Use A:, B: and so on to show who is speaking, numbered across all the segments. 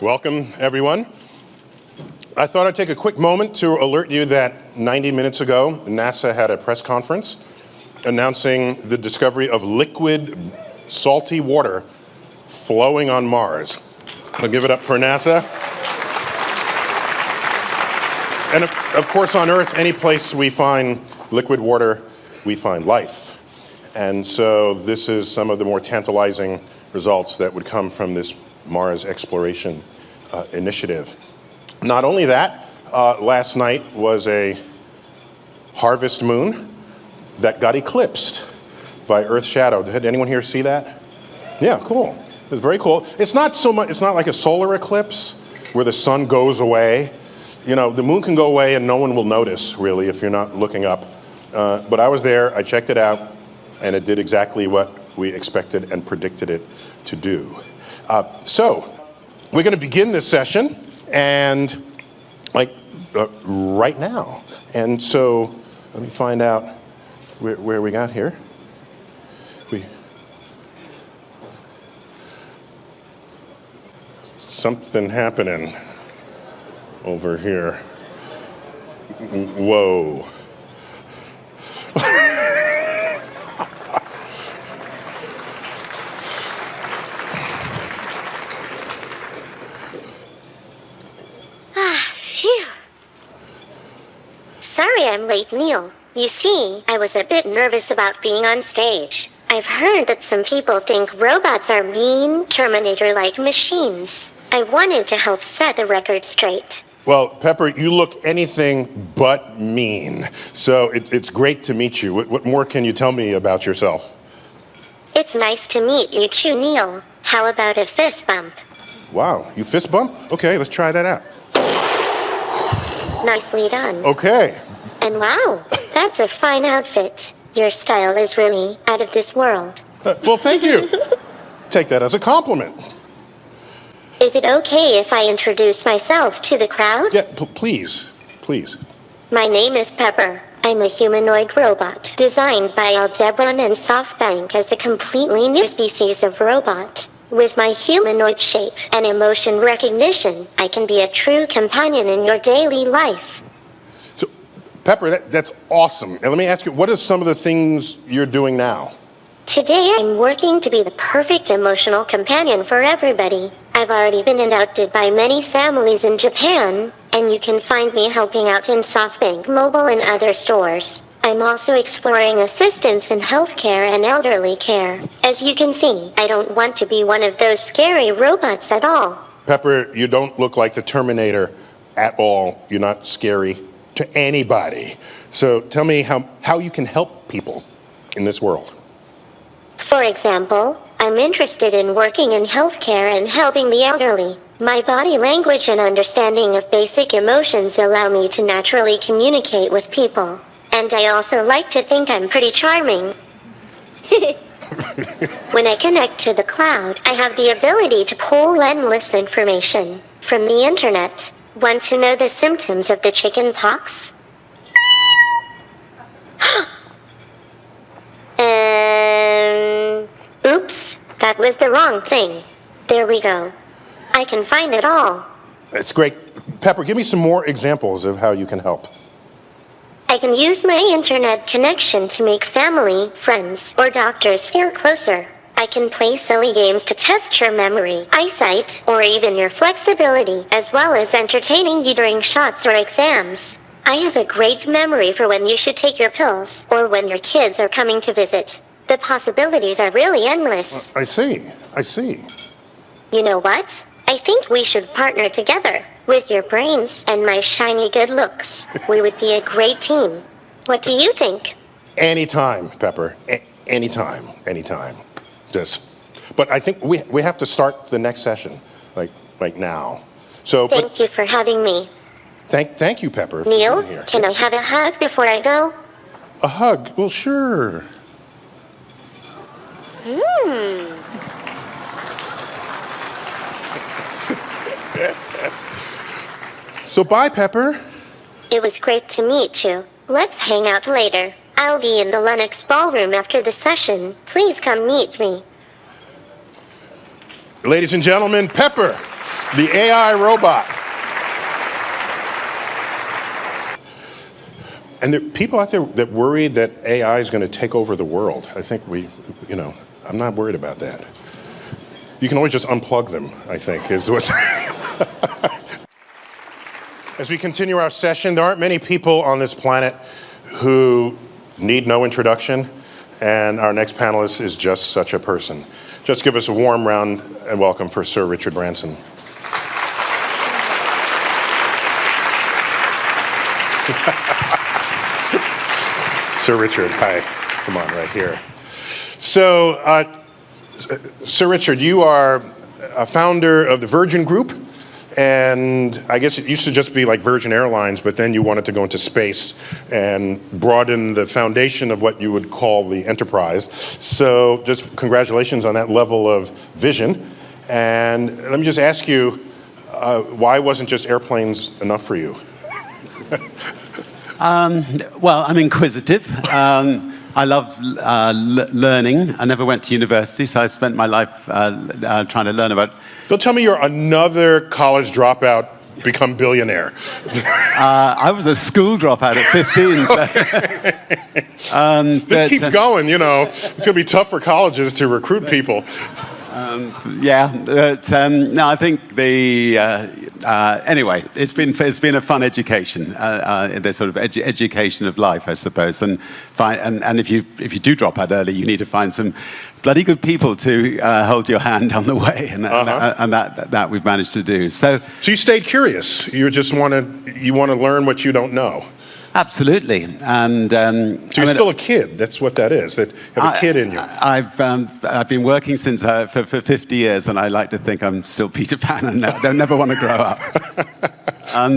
A: Welcome, everyone. I thought I'd take a quick moment to alert you that 90 minutes ago, NASA had a press conference announcing the discovery of liquid, salty water flowing on Mars. I'll give it up for NASA. And of course, on Earth, any place we find liquid water, we find life. And so this is some of the more tantalizing results that would come from this Mars exploration initiative. Not only that, last night was a harvest moon that got eclipsed by Earth's shadow. Did anyone here see that? Yeah, cool. It's very cool. It's not so much. It's not like a solar eclipse where the sun goes away. You know, the moon can go away and no one will notice, really, if you're not looking up. But I was there. I checked it out, and it did exactly what we expected and predicted it to do. So we're going to begin this session, and right now. And so let me find out where we got here. Something happening over here. Whoa.
B: Phew. Sorry I'm late, Neil. You see, I was a bit nervous about being on stage. I've heard that some people think robots are mean, Terminator-like machines. I wanted to help set the record straight.
A: Well, Pepper, you look anything but mean. So it's great to meet you. What more can you tell me about yourself?
B: It's nice to meet you too, Neil. How about a fist bump?
A: Wow, you fist bump? Okay, let's try that out.
B: Nicely done.
A: Okay.
B: And wow, that's a fine outfit. Your style is really out of this world.
A: Well, thank you. Take that as a compliment.
B: Is it okay if I introduce myself to the crowd?
A: Yeah, please.
B: My name is Pepper. I'm a humanoid robot designed by Aldebaran and SoftBank as a completely new species of robot. With my humanoid shape and emotion recognition, I can be a true companion in your daily life.
A: So, Pepper, that's awesome. And let me ask you, what are some of the things you're doing now?
B: Today I'm working to be the perfect emotional companion for everybody. I've already been inducted by many families in Japan, and you can find me helping out in SoftBank Mobile and other stores. I'm also exploring assistance in healthcare and elderly care. As you can see, I don't want to be one of those scary robots at all.
A: Pepper, you don't look like the Terminator at all. You're not scary to anybody. So tell me how you can help people in this world.
B: For example, I'm interested in working in healthcare and helping the elderly. My body language and understanding of basic emotions allow me to naturally communicate with people. And I also like to think I'm pretty charming. When I connect to the cloud, I have the ability to pull endless information from the internet. Want to know the symptoms of the chicken pox? Oops, that was the wrong thing. There we go. I can find it all.
A: That's great. Pepper, give me some more examples of how you can help.
B: I can use my internet connection to make family, friends, or doctors feel closer. I can play silly games to test your memory, eyesight, or even your flexibility, as well as entertaining you during shots or exams. I have a great memory for when you should take your pills, or when your kids are coming to visit. The possibilities are really endless.
A: I see.
B: You know what? I think we should partner together. With your brains and my shiny good looks, we would be a great team. What do you think?
A: Anytime, Pepper. Anytime. But I think we have to start the next session, like now. So.
B: Thank you for having me.
A: Thank you, Pepper. For
B: Neil,
A: being here.
B: Can I have a hug before I go?
A: A hug? Well, sure. So bye, Pepper.
B: It was great to meet you. Let's hang out later. I'll be in the Lennox Ballroom after the session. Please come meet me.
A: Ladies and gentlemen, Pepper. The AI robot. And there are people out there that worry that AI is going to take over the world. I think I'm not worried about that. You can always just unplug them, I think, is what's... As we continue our session, there aren't many people on this planet who need no introduction, and our next panelist is just such a person. Just give us a warm round and welcome for Sir Richard Branson. Sir Richard, hi. Come on, right here. So, Sir Richard, you are a founder of the Virgin Group, and I guess it used to just be like Virgin Airlines, but then you wanted to go into space and broaden the foundation of what you would call the enterprise. So just congratulations on that level of vision. And let me just ask you, why wasn't just airplanes enough for you?
C: Well, I'm inquisitive. I love learning. I never went to university, so I spent my life trying to learn about...
A: Don't tell me you're another college dropout, become billionaire.
C: I was a school dropout at 15. So.
A: This keeps going, It's going to be tough for colleges to recruit people.
C: No, I think anyway, it's been a fun education, the sort of education of life, I suppose. And if you do drop out early, you need to find some bloody good people to hold your hand on the way, and that we've managed to do. So
A: you stayed curious. You just want to learn what you don't know.
C: Absolutely, and
A: so you're still a kid. That's what that is. That you have a kid in you.
C: I've been working since for 50 years, and I like to think I'm still Peter Pan, and I don't never want to grow up.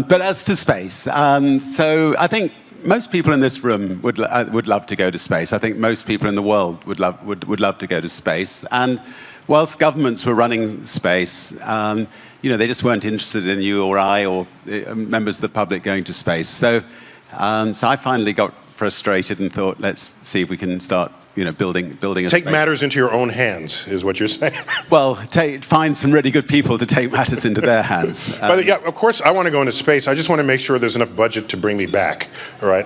C: But as to space, so I think most people in this room would love to go to space. I think most people in the world would love to go to space. And whilst governments were running space, they just weren't interested in you or I or members of the public going to space. So I finally got frustrated and thought, let's see if we can start, building a
A: Take
C: space.
A: matters into your own hands, is what you're saying.
C: Well, find some really good people to take matters into their hands.
A: Yeah, of course, I want to go into space. I just want to make sure there's enough budget to bring me back. All right.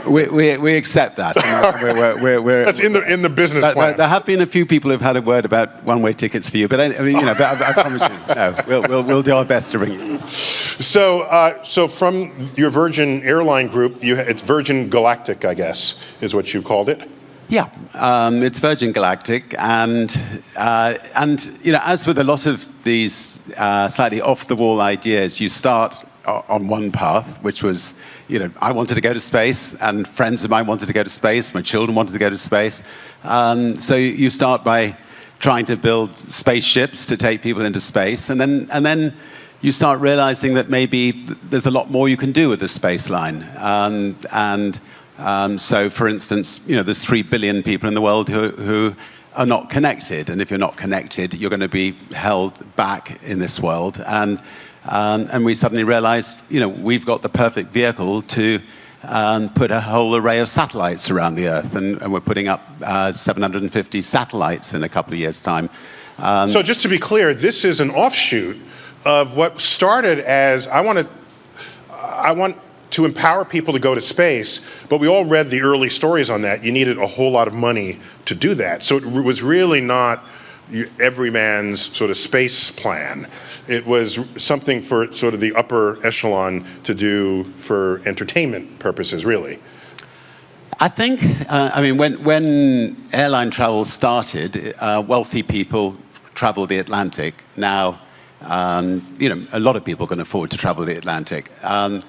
C: We accept that.
A: That's in the business plan.
C: There have been a few people who've had a word about one-way tickets for you, but I promise you, no, we'll do our best to bring you.
A: So from your Virgin airline group, it's Virgin Galactic, I guess, is what you've called it.
C: Yeah, it's Virgin Galactic, and as with a lot of these slightly off-the-wall ideas, you start on one path, which was, I wanted to go to space, and friends of mine wanted to go to space, my children wanted to go to space. So you start by trying to build spaceships to take people into space, and then you start realizing that maybe there's a lot more you can do with the space line. So, for instance, there's 3 billion people in the world who are not connected, and if you're not connected, you're going to be held back in this world. And we suddenly realized, we've got the perfect vehicle to put a whole array of satellites around the Earth, and we're putting up 750 satellites in a couple of years' time.
A: So just to be clear, this is an offshoot of what started as, I want to empower people to go to space, but we all read the early stories on that. You needed a whole lot of money to do that. So it was really not every man's sort of space plan. It was something for sort of the upper echelon to do for entertainment purposes, really.
C: I think, when airline travel started, wealthy people traveled the Atlantic. Now, a lot of people can afford to travel the Atlantic. The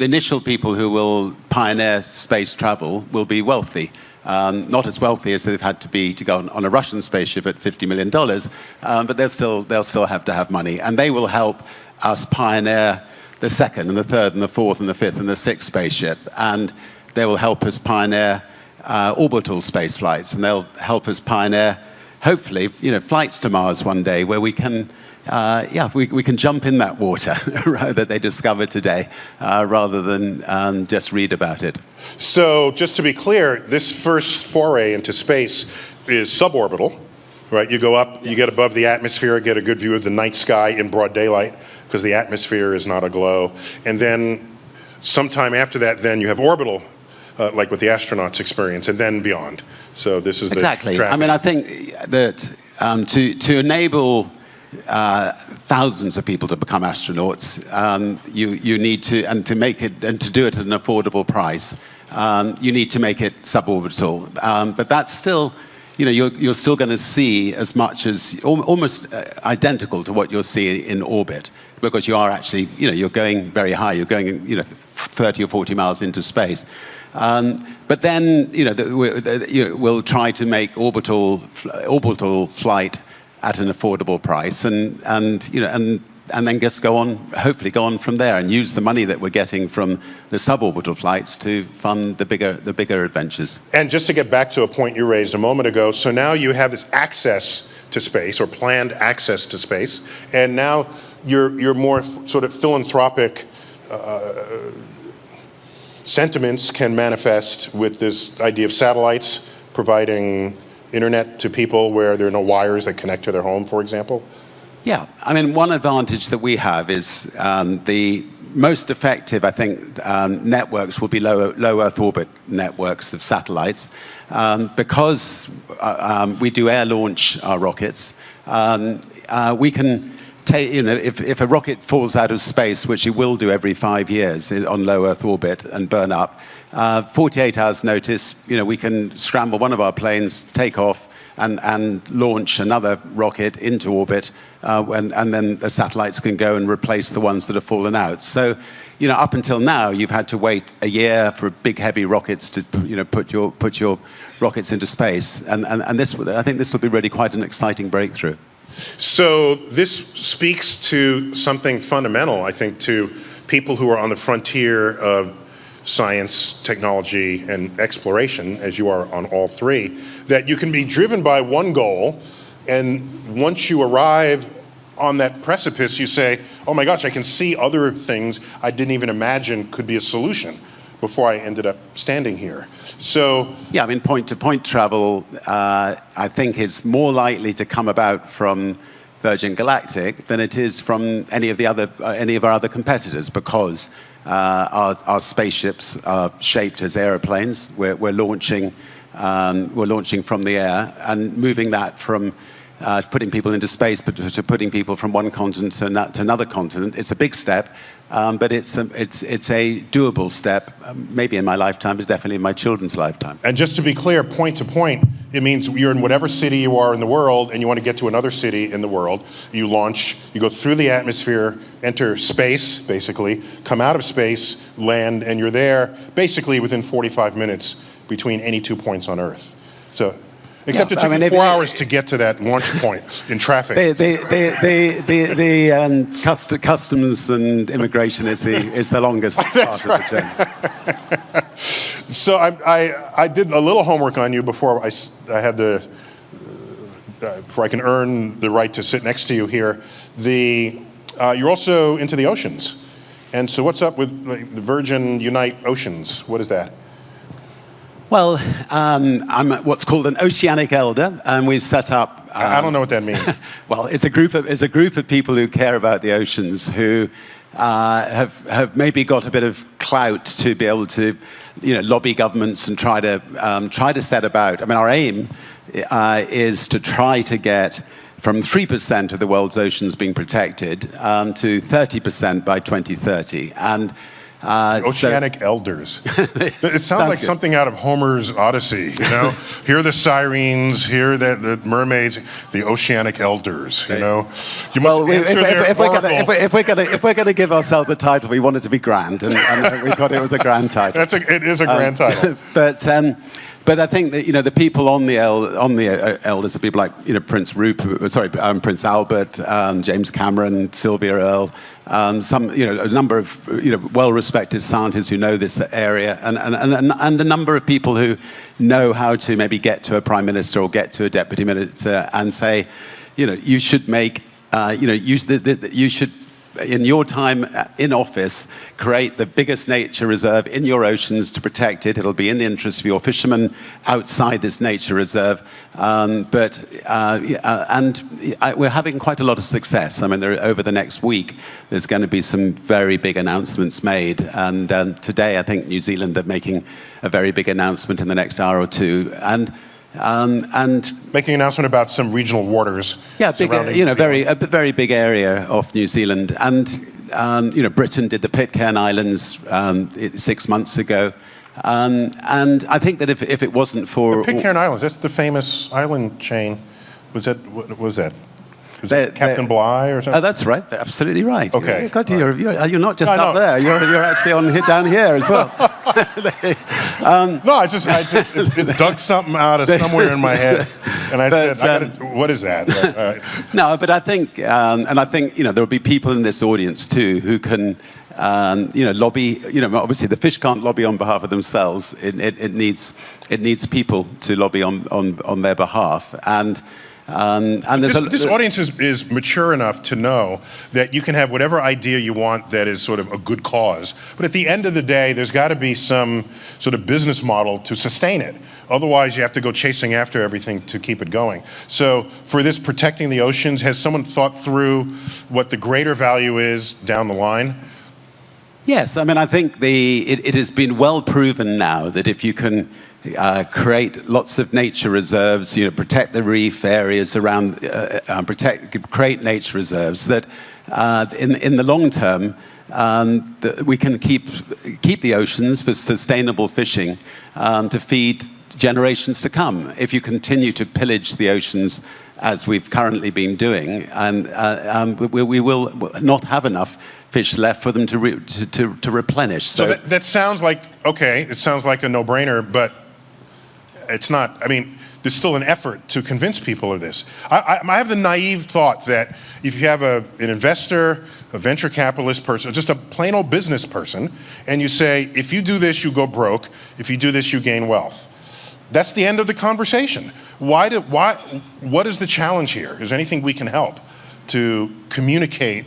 C: initial people who will pioneer space travel will be wealthy. Not as wealthy as they've had to be to go on a Russian spaceship at $50 million, but they'll still have to have money. And they will help us pioneer the second and the third and the fourth and the fifth and the sixth spaceship. And they will help us pioneer orbital space flights. And they'll help us pioneer, hopefully, flights to Mars one day where we can we can jump in that water that they discovered today rather than just read about it.
A: So just to be clear, this first foray into space is suborbital, right? You go up, you get above the atmosphere, get a good view of the night sky in broad daylight, because the atmosphere is not aglow. And then sometime after that, then you have orbital, like what the astronauts experience, and then beyond. So this is
C: exactly.
A: the tracking.
C: I mean, I think that to enable thousands of people to become astronauts, you need to, and to make it, and to do it at an affordable price, you need to make it suborbital. But that's still, you're still going to see as much as, almost identical to what you'll see in orbit, because you are actually, you're going very high. You're going, 30 or 40 miles into space. But then, we'll try to make orbital flight at an affordable price, and then just hopefully go on from there, and use the money that we're getting from the suborbital flights to fund the bigger adventures.
A: And just to get back to a point you raised a moment ago, so now you have this access to space, or planned access to space, and now your more sort of philanthropic sentiments can manifest with this idea of satellites providing internet to people where there are no wires that connect to their home, for example?
C: Yeah, I mean, one advantage that we have is the most effective, I think, networks will be low Earth orbit networks of satellites, because we do air launch our rockets. We can take, if a rocket falls out of space, which it will do every 5 years on low Earth orbit and burn up, 48 hours notice, we can scramble one of our planes, take off, and launch another rocket into orbit, and then the satellites can go and replace the ones that have fallen out. So, up until now, you've had to wait a year for big, heavy rockets to, put your rockets into space, and I think this will be really quite an exciting breakthrough.
A: So this speaks to something fundamental, I think, to people who are on the frontier of science, technology, and exploration, as you are on all three, that you can be driven by one goal, and once you arrive on that precipice, you say, oh my gosh, I can see other things I didn't even imagine could be a solution before I ended up standing here. So
C: yeah, I mean, point-to-point travel, I think, is more likely to come about from Virgin Galactic than it is from any of our other competitors, because our spaceships are shaped as aeroplanes. We're launching from the air and moving that from putting people into space, but to putting people from one continent to another continent. It's a big step, but it's a doable step. Maybe in my lifetime, but definitely in my children's lifetime.
A: And just to be clear, point to point, it means you're in whatever city you are in the world, and you want to get to another city in the world. You launch, you go through the atmosphere, enter space, basically, come out of space, land, and you're there basically within 45 minutes between any 2 points on Earth. So, except it took 4 hours to get to that launch point in traffic.
C: Customs and immigration is the longest part of the journey.
A: So I did a little homework on you before I had before I can earn the right to sit next to you here. You're also into the oceans, and so what's up with the Virgin Unite Oceans? What is that?
C: Well, I'm what's called an oceanic elder, and we've set up.
A: I don't know what that means.
C: Well, it's a group of people who care about the oceans, who have maybe got a bit of clout to be able to, lobby governments and try to set about. I mean, our aim is to try to get from 3% of the world's oceans being protected to 30% by 2030, and. Oceanic
A: elders. It sounds like
C: good.
A: Something out of Homer's Odyssey, Here are the sirens, here are the mermaids, the oceanic elders, You must answer their oracle.
C: If we're going to give ourselves a title, we want it to be grand, and we thought it was a grand title.
A: It is a grand title.
C: But I think that the people on the elders are people like Prince Albert, James Cameron, Sylvia Earle, a number of well-respected scientists who know this area, and a number of people who know how to maybe get to a prime minister or get to a deputy minister and say, you should make you should in your time in office, create the biggest nature reserve in your oceans to protect it. It'll be in the interest of your fishermen outside this nature reserve. We're having quite a lot of success. I mean, over the next week, there's going to be some very big announcements made. And today, I think New Zealand are making a very big announcement in the next hour or two. And
A: making an announcement about some regional waters.
C: Yeah, big, a very big area of New Zealand. And Britain did the Pitcairn Islands 6 months ago. And I think that if it wasn't for
A: the Pitcairn Islands, that's the famous island chain. What was that? Was it Captain Bligh or something?
C: Oh, that's right. They're absolutely right.
A: Okay.
C: You're not just up there. You're actually down here as well.
A: No, I just it dug something out of somewhere in my head, and I said, "What is that?"
C: No, but I think, there will be people in this audience too who can, lobby. Obviously the fish can't lobby on behalf of themselves. It needs people to lobby on their behalf, and this
A: audience is mature enough to know that you can have whatever idea you want that is sort of a good cause. But at the end of the day, there's got to be some sort of business model to sustain it. Otherwise, you have to go chasing after everything to keep it going. So for this protecting the oceans, has someone thought through what the greater value is down the line?
C: Yes, I mean, I think it has been well proven now that if you can create lots of nature reserves, protect the reef areas around, create nature reserves, that in the long term, we can keep the oceans for sustainable fishing to feed generations to come. If you continue to pillage the oceans as we've currently been doing, and we will not have enough fish left for them to replenish.
A: So that sounds like, okay, it sounds like a no-brainer, but it's not. I mean, there's still an effort to convince people of this. I have the naive thought that if you have an investor, a venture capitalist person, just a plain old business person, and you say, if you do this, you go broke. If you do this, you gain wealth. That's the end of the conversation. What is the challenge here? Is there anything we can help to communicate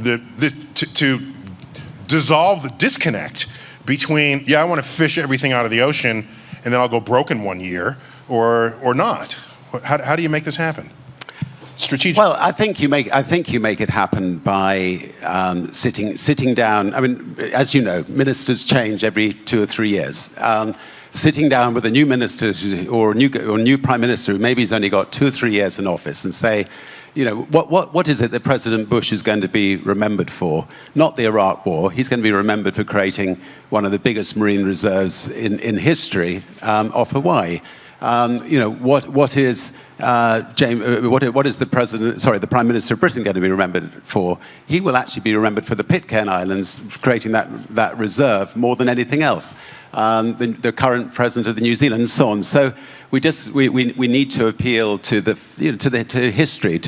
A: to dissolve the disconnect between, I want to fish everything out of the ocean and then I'll go broke in 1 year, or not? How do you make this happen? Strategic.
C: Well, I think you make it happen by sitting down. I mean, as you know, ministers change every 2 or 3 years. Sitting down with a new minister or new prime minister who maybe has only got 2 or 3 years in office and say, what is it that President Bush is going to be remembered for? Not the Iraq War. He's going to be remembered for creating one of the biggest marine reserves in history of Hawaii. What is the Prime Minister of Britain going to be remembered for? He will actually be remembered for the Pitcairn Islands, creating that reserve more than anything else. The current president of New Zealand, and so on. So we need to appeal to to history,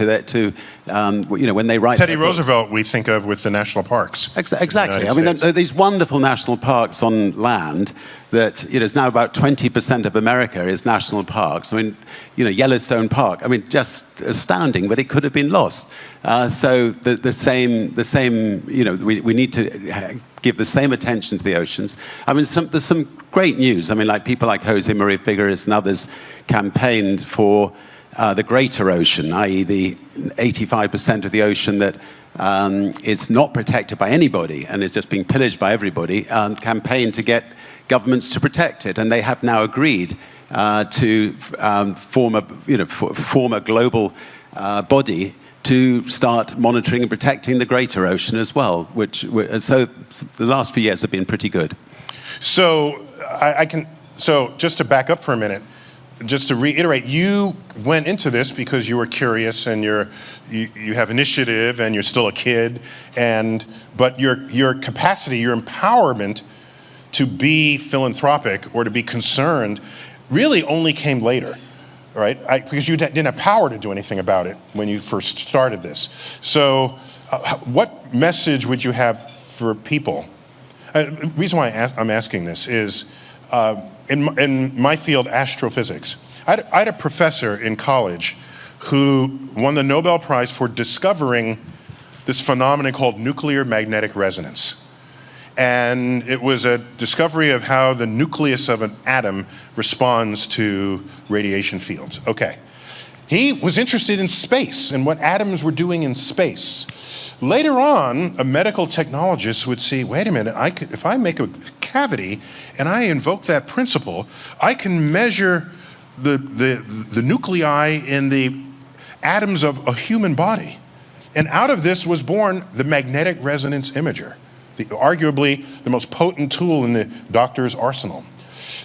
C: when they write.
A: Teddy Roosevelt, we think of with the national parks.
C: Exactly. I mean, there are these wonderful national parks on land that is now about 20% of America is national parks. I mean, Yellowstone Park. I mean, just astounding, but it could have been lost. So the same. We need to give the same attention to the oceans. I mean, there's some great news. I mean, like people like Jose Maria Figueres and others campaigned for the greater ocean, i.e. the 85% of the ocean that is not protected by anybody and is just being pillaged by everybody, and campaigned to get governments to protect it. And they have now agreed to form a global body to start monitoring and protecting the greater ocean as well, so the last few years have been pretty good.
A: So so just to back up for a minute, just to reiterate, you went into this because you were curious and you have initiative and you're still a kid, but your capacity, your empowerment to be philanthropic or to be concerned really only came later. Right? Because you didn't have power to do anything about it when you first started this. So what message would you have for people? The reason why I'm asking this is, in my field, astrophysics, I had a professor in college who won the Nobel Prize for discovering this phenomenon called nuclear magnetic resonance. And it was a discovery of how the nucleus of an atom responds to radiation fields. Okay. He was interested in space and what atoms were doing in space. Later on, a medical technologist would see, wait a minute, if I make a cavity and I invoke that principle, I can measure the nuclei in the atoms of a human body. And out of this was born the magnetic resonance imager, arguably the most potent tool in the doctor's arsenal.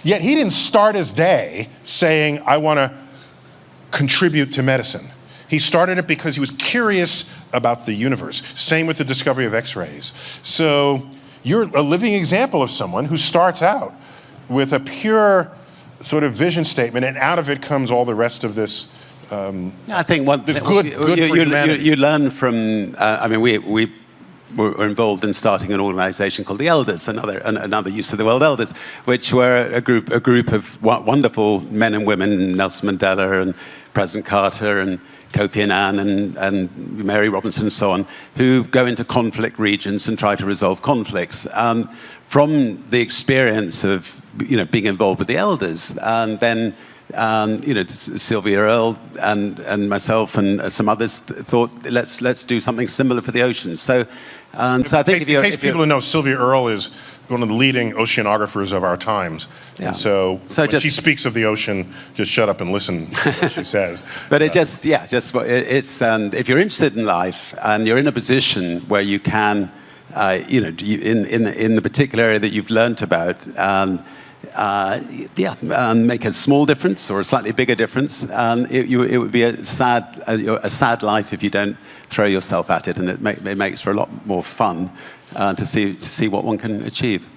A: Yet he didn't start his day saying, I want to contribute to medicine. He started it because he was curious about the universe. Same with the discovery of X-rays. So you're a living example of someone who starts out with a pure sort of vision statement, and out of it comes all the rest of this.
C: I think
A: this good for humanity.
C: You learn from. We were involved in starting an organization called the Elders, another use of the word elders, which were a group of wonderful men and women, Nelson Mandela and President Carter and Kofi Annan and Mary Robinson and so on, who go into conflict regions and try to resolve conflicts. From the experience of being involved with the Elders, and then Sylvia Earle and myself and some others thought let's do something similar for the oceans. So I think
A: in case people who know, Sylvia Earle is one of the leading oceanographers of our times.
C: Yeah.
A: And so when she speaks of the ocean, just shut up and listen to what she says.
C: But it's if you're interested in life and you're in a position where you can, in the particular area that you've learnt about, make a small difference or a slightly bigger difference. It would be a sad life if you don't throw yourself at it, and it makes for a lot more fun to see what one can achieve.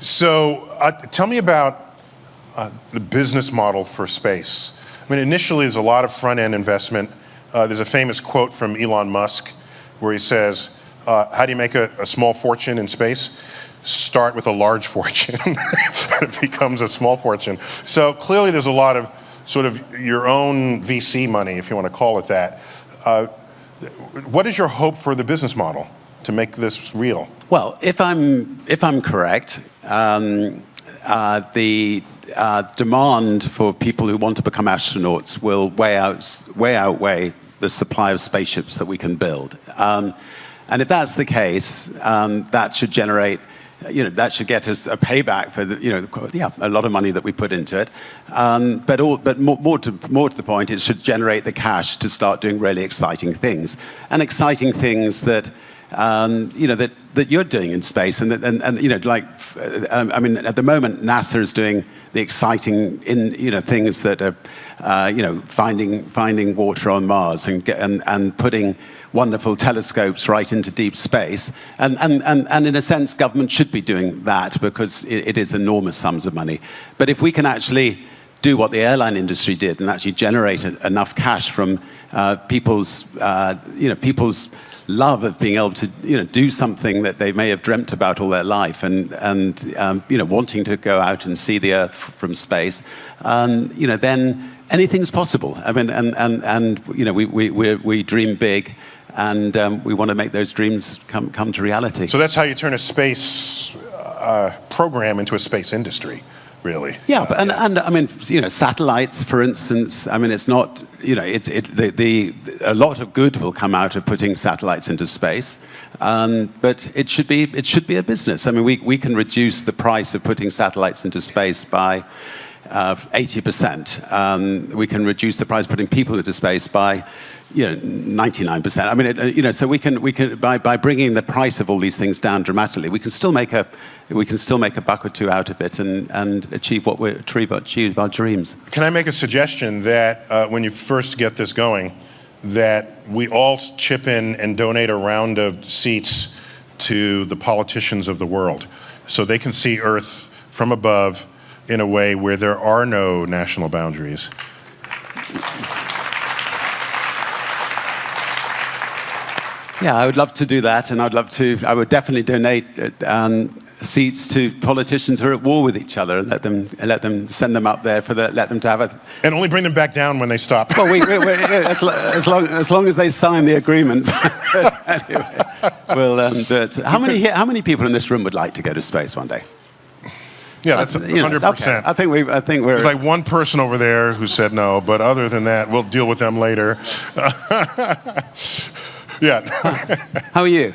A: So tell me about the business model for space. I mean, initially there's a lot of front-end investment. There's a famous quote from Elon Musk where he says, how do you make a small fortune in space? Start with a large fortune. It becomes a small fortune. So clearly there's a lot of sort of your own VC money, if you want to call it that. What is your hope for the business model to make this real?
C: Well, if I'm correct, the demand for people who want to become astronauts will way outweigh the supply of spaceships that we can build. And if that's the case, that should generate, that should get us a payback for a lot of money that we put into it. But more to the point, it should generate the cash to start doing really exciting things, and exciting things that that you're doing in space, and at the moment NASA is doing the exciting things that are finding water on Mars and putting wonderful telescopes right into deep space, and in a sense government should be doing that because it is enormous sums of money. But if we can actually do what the airline industry did and actually generate enough cash from people's love of being able to do something that they may have dreamt about all their life, and wanting to go out and see the Earth from space, then anything's possible. I mean, and we dream big, and we want to make those dreams come to reality.
A: So that's how you turn a space program into a space industry. Really?
C: Yeah, but I mean, satellites, for instance. I mean, it's not, a lot of good will come out of putting satellites into space, but it should be a business. I mean, we can reduce the price of putting satellites into space by 80%. We can reduce the price of putting people into space by 99%. I mean, so we can by bringing the price of all these things down dramatically, we can still make a buck or two out of it and achieve our dreams.
A: Can I make a suggestion that when you first get this going, that we all chip in and donate a round of seats to the politicians of the world, so they can see Earth from above in a way where there are no national boundaries?
C: Yeah, I would love to do that, and I would definitely donate seats to politicians who are at war with each other, and let them send them up there let them to have a.
A: And only bring them back down when they stop.
C: Well, as long as they sign the agreement. Anyway, we'll do it. How many people in this room would like to go to space one day?
A: Yeah, that's 100%.
C: Okay. I think we're.
A: There's like one person over there who said no, but other than that, we'll deal with them later. Yeah.
C: How are you?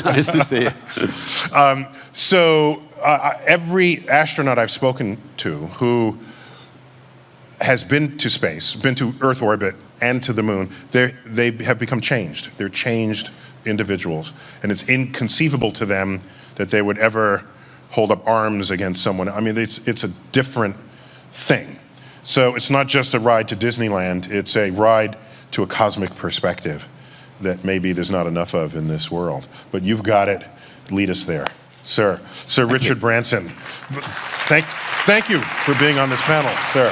C: Nice to see you.
A: Every astronaut I've spoken to who has been to space, been to Earth orbit and to the moon, they have become changed. They're changed individuals. And it's inconceivable to them that they would ever hold up arms against someone. I mean, it's a different thing. So it's not just a ride to Disneyland, it's a ride to a cosmic perspective that maybe there's not enough of in this world. But you've got it. Lead us there. Sir Richard Branson, thank you for being on this panel, sir.